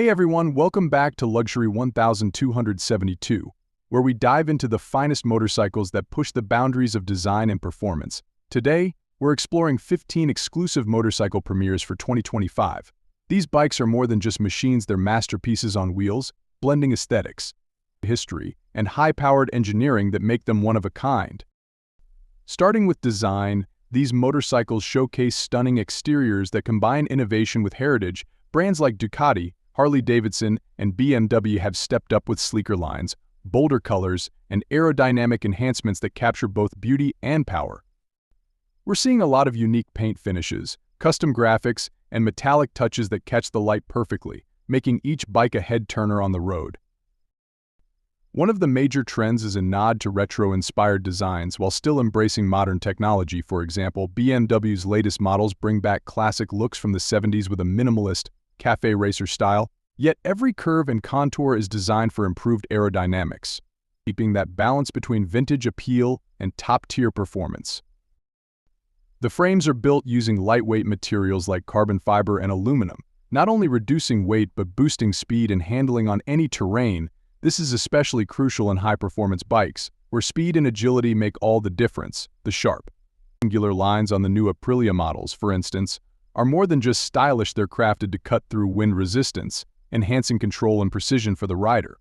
Hey everyone, welcome back to Luxury 1272, where we dive into the finest motorcycles that push the boundaries of design and performance. Today, we're exploring 15 exclusive motorcycle premieres for 2025. These bikes are more than just machines, they're masterpieces on wheels, blending aesthetics, history, and high-powered engineering that make them one of a kind. Starting with design, these motorcycles showcase stunning exteriors that combine innovation with heritage. Brands like Ducati, Harley-Davidson, and BMW have stepped up with sleeker lines, bolder colors, and aerodynamic enhancements that capture both beauty and power. We're seeing a lot of unique paint finishes, custom graphics, and metallic touches that catch the light perfectly, making each bike a head-turner on the road. One of the major trends is a nod to retro-inspired designs while still embracing modern technology. For example, BMW's latest models bring back classic looks from the 70s with a minimalist, cafe racer style, yet every curve and contour is designed for improved aerodynamics, keeping that balance between vintage appeal and top-tier performance. The frames are built using lightweight materials like carbon fiber and aluminum, not only reducing weight but boosting speed and handling on any terrain. This is especially crucial in high-performance bikes, where speed and agility make all the difference. The sharp, angular lines on the new Aprilia models, for instance, are more than just stylish, they're crafted to cut through wind resistance, enhancing control and precision for the rider.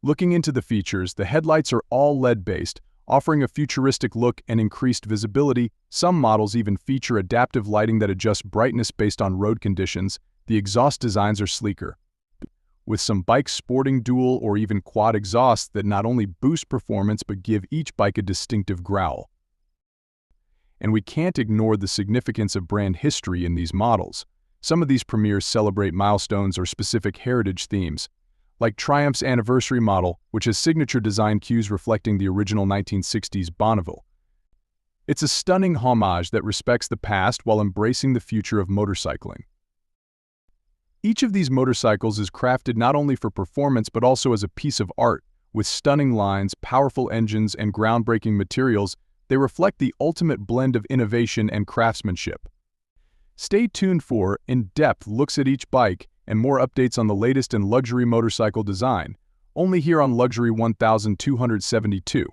Looking into the features, the headlights are all LED-based, offering a futuristic look and increased visibility. Some models even feature adaptive lighting that adjusts brightness based on road conditions. The exhaust designs are sleeker, with some bikes sporting dual or even quad exhausts that not only boost performance but give each bike a distinctive growl. And we can't ignore the significance of brand history in these models. Some of these premieres celebrate milestones or specific heritage themes, like Triumph's anniversary model, which has signature design cues reflecting the original 1960s Bonneville. It's a stunning homage that respects the past while embracing the future of motorcycling. Each of these motorcycles is crafted not only for performance but also as a piece of art. With stunning lines, powerful engines, and groundbreaking materials, they reflect the ultimate blend of innovation and craftsmanship. Stay tuned for in-depth looks at each bike and more updates on the latest in luxury motorcycle design, only here on Luxury 1272.